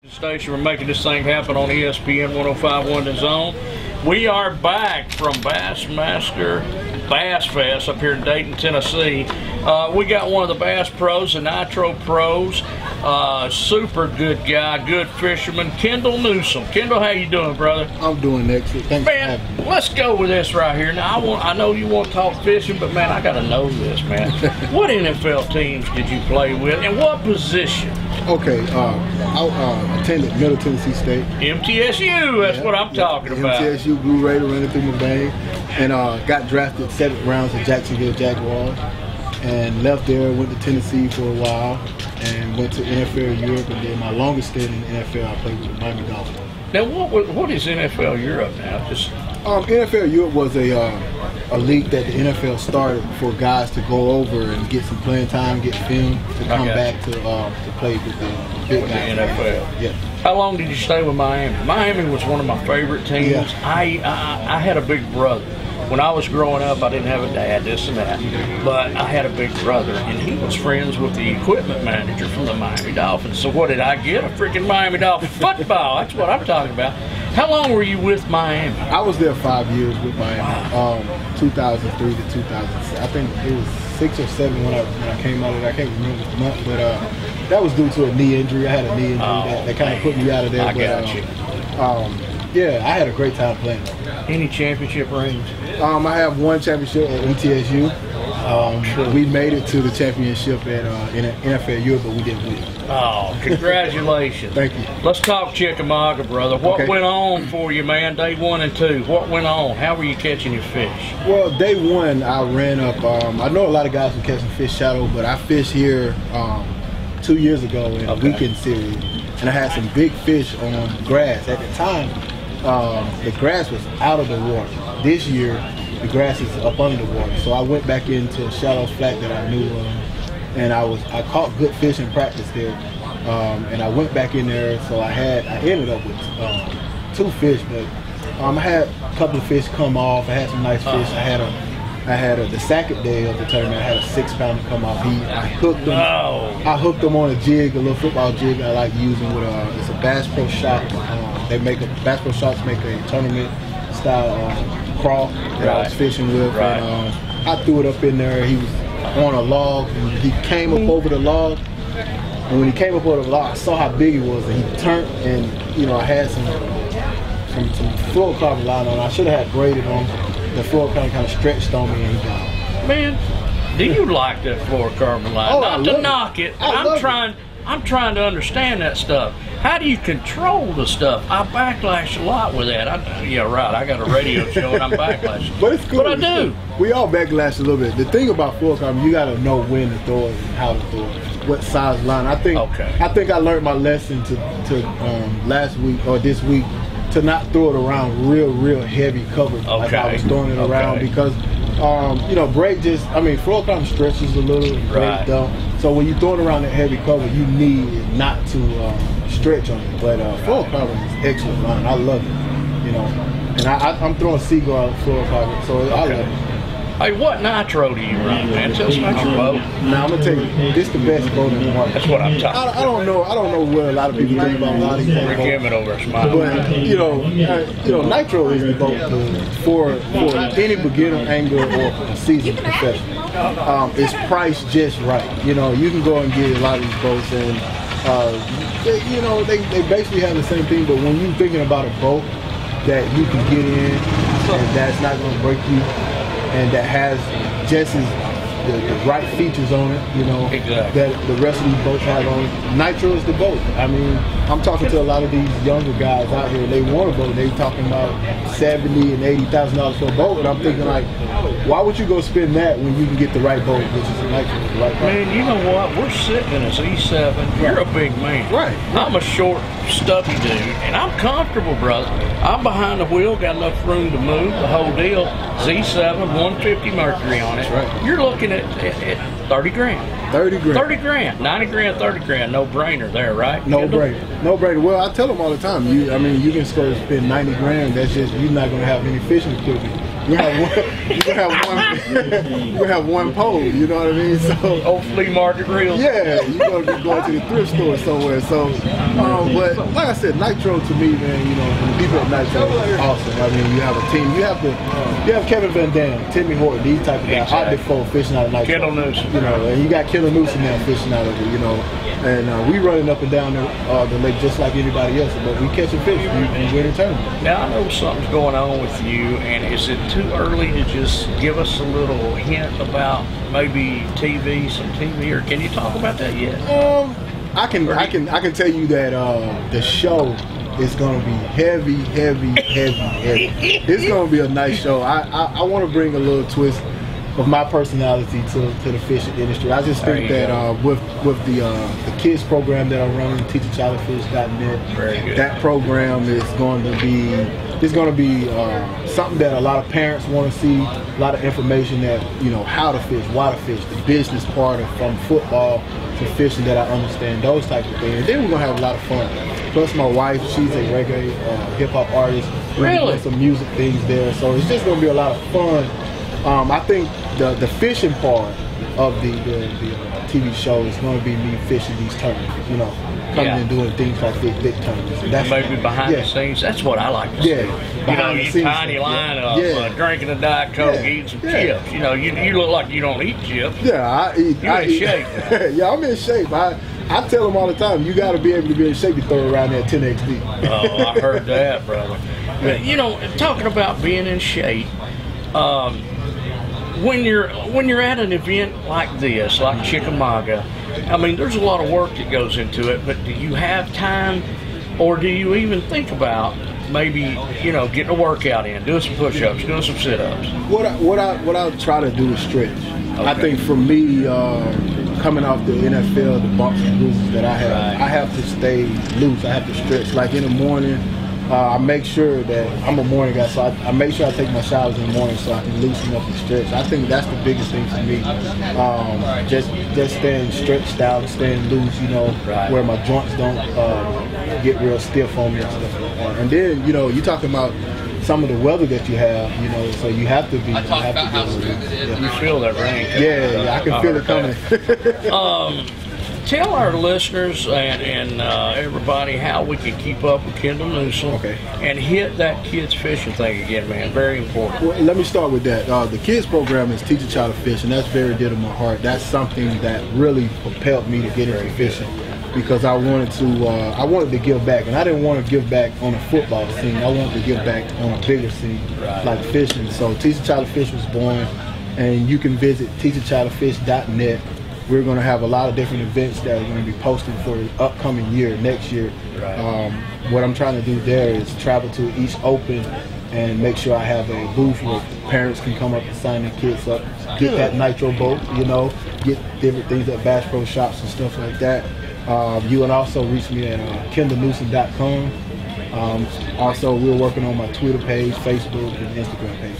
Station. We're making this thing happen on ESPN 105.1 The Zone. We are back from Bassmaster BASSfest up here in Dayton, Tennessee. We got one of the Bass Pros, the Nitro Pros. Super good guy, good fisherman, Kendall Newson. Kendall, how you doing, brother? I'm doing excellent. Thanks for having me. Let's go with this right here. Now, I know you want to talk fishing, but man, I got to know this, man. What NFL teams did you play with, and what position? Okay, I attended Middle Tennessee State. MTSU, that's what I'm talking about. MTSU, Blue Raider, running through my veins, and got drafted 7th round to Jacksonville Jaguars, and left there, went to Tennessee for a while, and went to NFL Europe, and then my longest stint in the NFL, I played with the Miami Dolphins. Now, what is NFL Europe now? NFL Europe was a league that the NFL started for guys to go over and get some playing time, get film, to come back to play with the big guys. The NFL. Yeah. How long did you stay with Miami? Miami was one of my favorite teams. Yeah. I had a big brother. When I was growing up, I didn't have a dad, this and that, but I had a big brother, and he was friends with the equipment manager from the Miami Dolphins. So what did I get? A freaking Miami Dolphin football. That's what I'm talking about. How long were you with Miami? I was there 5 years with Miami, wow. 2003 to 2006. I think it was 6 or 7 when I came out of there. I can't remember the month, but that was due to a knee injury. I had a knee injury that kind of put me out of there. I got you. Yeah, I had a great time playing. Any championship rings? I have one championship at MTSU. We made it to the championship at in NFL Europe, but we didn't win. Oh, congratulations. Thank you. Let's talk Chickamauga, brother. What went on for you, man, day 1 and 2? What went on? How were you catching your fish? Well, day 1, I ran up. I know a lot of guys were catching fish shallow, but I fished here 2 years ago in a weekend series, and I had some big fish on grass. At the time, the grass was out of the water. This year, the grass is up under the water. So I went back into a shallow flat that I knew and I caught good fish in practice there. And I went back in there, so I ended up with 2 fish, but I had a couple of fish come off. I had some nice fish. I had the second day of the tournament, I had a 6-pounder come off. I hooked them. I hooked them on a jig, a little football jig I like using with it's a Bass Pro Shop. Bass Pro Shops make a tournament style crawl that I was fishing with. And I threw it up in there. He was on a log, and he came up over the log. And when he came up over the log, I saw how big he was, and he turned, and I had some fluorocarbon line on. I should have had braided on. The fluorocarbon kind of stretched on me, and he got. Man, do you like that fluorocarbon line? Not to knock it. I'm trying to understand that stuff. How do you control the stuff? I backlash a lot with that. Yeah, right. I got a radio show and I'm backlashing. But it's cool. But I do. We all backlash a little bit. The thing about fluorocarbon, you got to know when to throw it and how to throw it, what size line. I think I learned my lesson to last week or this week to not throw it around real heavy cover like I was throwing it around because fluorocarbon stretches a little and braid don't. So when you throw it around that heavy cover, you need it not to stretch on it. But fluorocarbon is excellent line. I love it. And I'm throwing Seagull fluorocarbon, so I love it. Hey, what nitro do you run, man? Tell us about your boat. Now I'm gonna tell you, this is the best boat in the market. That's what I'm talking about. I don't know what a lot of people think about a lot of these boats. Rick over a smile. But nitro is the boat for any beginner angler or a seasoned professional. It's priced just right. You can go and get a lot of these boats, and they basically have the same thing. But when you're thinking about a boat that you can get in and that's not gonna break you, and that has just the right features on it, that the rest of these boats have on it. Nitro is the boat. I mean, I'm talking to a lot of these younger guys out here. They want a boat. They talking about $70,000 and $80,000 for a boat, and I'm thinking like, why would you go spend that when you can get the right boat, which is a Nitro, the right boat? Man, you know what? We're sitting in a Z7. You're a big man. Right. I'm a short, stubby dude, and I'm comfortable, brother. I'm behind the wheel, got enough room to move, the whole deal. Z7, 150 Mercury on it. That's right. You're looking at 30 grand. 30 grand. 30 grand. 90 grand, 30 grand. No brainer there, right? No brainer. No brainer. Well, I tell them all the time, you can go spend 90 grand. That's just, you're not going to have any fishing equipment. we have one pole. You know what I mean? So old flea market reels. Yeah, you're gonna be going to the thrift store somewhere. So, but like I said, Nitro to me, man, you know, the people at Nitro is awesome. I mean, you have a team. You have Kevin Van Dam, Timmy Horton, these type of guys out there for fishing out of Nitro. Kendall Newson. You know, and you got Kendall Newson now fishing out of it. You know, and we running up and down the lake just like anybody else, but we catching fish. We win the tournament. Now I know something's going on with you, and is it too early to just give us a little hint about maybe some TV, or can you talk about that yet? I can tell you that the show is going to be heavy. It's going to be a nice show. I want to bring a little twist of my personality to the fishing industry. I just think that with the kids program that I'm running, teachacharliefish.net, that program is going to be something that a lot of parents want to see, a lot of information that, you know, how to fish, why to fish, the business part of from football to fishing that I understand, those types of things. And then we're going to have a lot of fun. Plus my wife, she's a reggae hip-hop artist. We're doing some music things there. So it's just going to be a lot of fun. I think the fishing part of the TV show is going to be me fishing these tournaments, you know, coming and doing things like big tournaments. And that's maybe behind the scenes. That's what I like to see. You know, you tiny line up, drinking a Diet Coke, eating some chips. You know, you look like you don't eat chips. Yeah, I eat. You're in shape. Yeah, I'm in shape. I tell them all the time, you got to be able to be in shape to throw around that 10x deep. Oh, I heard that, brother. You know, talking about being in shape, when you're at an event like this, like Chickamauga, I mean, there's a lot of work that goes into it, but do you have time, or do you even think about maybe, you know, getting a workout in, doing some push-ups, doing some sit-ups? What I try to do is stretch. Okay. I think for me, coming off the NFL, the bumps and bruises that I have, I have to stay loose. I have to stretch. Like in the morning, I make sure that I'm a morning guy, so I make sure I take my showers in the morning so I can loosen up and stretch. I think that's the biggest thing for me. Just staying stretched out, staying loose, you know, where my joints don't get real stiff on me and stuff like that. And then, you know, you're talking about some of the weather that you have, you know, so you have to be. You feel that rain. Yeah, I can feel it coming. Tell our listeners and everybody how we can keep up with Kendall Newson and hit that kids fishing thing again, man. Very important. Well, let me start with that. The kids program is Teach a Child to Fish, and that's very dear to my heart. That's something that really propelled me to get into fishing, because I wanted to give back, and I didn't want to give back on a football scene. I wanted to give back on a bigger scene, like fishing. So Teach a Child to Fish was born, and you can visit teachacharliefish.net. We're going to have a lot of different events that are going to be posted for the upcoming year, next year. What I'm trying to do there is travel to each open and make sure I have a booth where parents can come up and sign their kids up, get that Nitro boat, you know, get different things at Bass Pro Shops and stuff like that. You can also reach me at kendallnewson.com. Also, we're working on my Twitter page, Facebook, and Instagram page.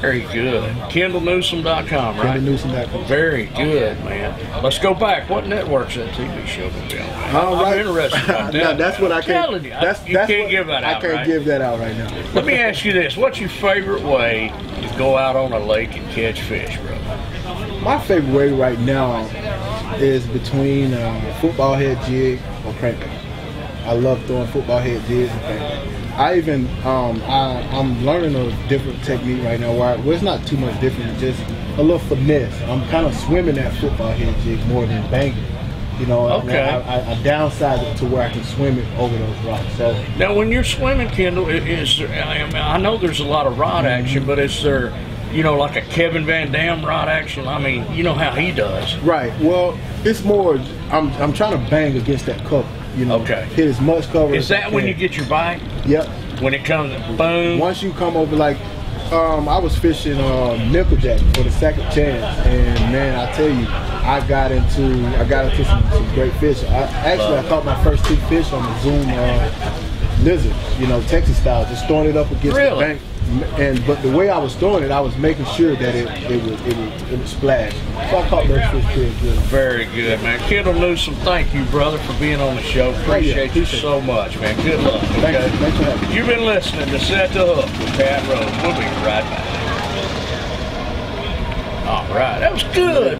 Very good. KendallNewson.com, right? KendallNewson.com. Very good, man. Let's go back. What network's that TV show going to be on? I'm interested about that. No, that's what I can't. You can't give that out. I can't give that out right now. Let me ask you this: what's your favorite way to go out on a lake and catch fish, brother? My favorite way right now is between football head jig or crankbait. I love throwing football head jigs and crankbait. I even, I'm learning a different technique right now where it's not too much different, just a little finesse. I'm kind of swimming that football head jig more than banging. You know, I downsize it to where I can swim it over those rocks. So now, when you're swimming, Kendall, I know there's a lot of rod action, but is there, you know, like a Kevin Van Dam rod action? I mean, you know how he does. Right. Well, it's more, I'm trying to bang against that cover. You know, hit as much cover. Is that when you get your bite? Yep. When it comes, boom. Once you come over, like, I was fishing nickeljack for the second chance, and man, I tell you, I got into some great fish. I caught my first 2 fish on the Zoom lizard, you know, Texas style, just throwing it up against the bank. But the way I was throwing it, I was making sure that it would splash. So I caught those fish pretty good. Very good, man. Kendall Newson, thank you, brother, for being on the show. Appreciate you so much, man. Good luck. Thanks for having me. You've been listening to Set the Hook with Pat Rose. We'll be right back. right. That was good.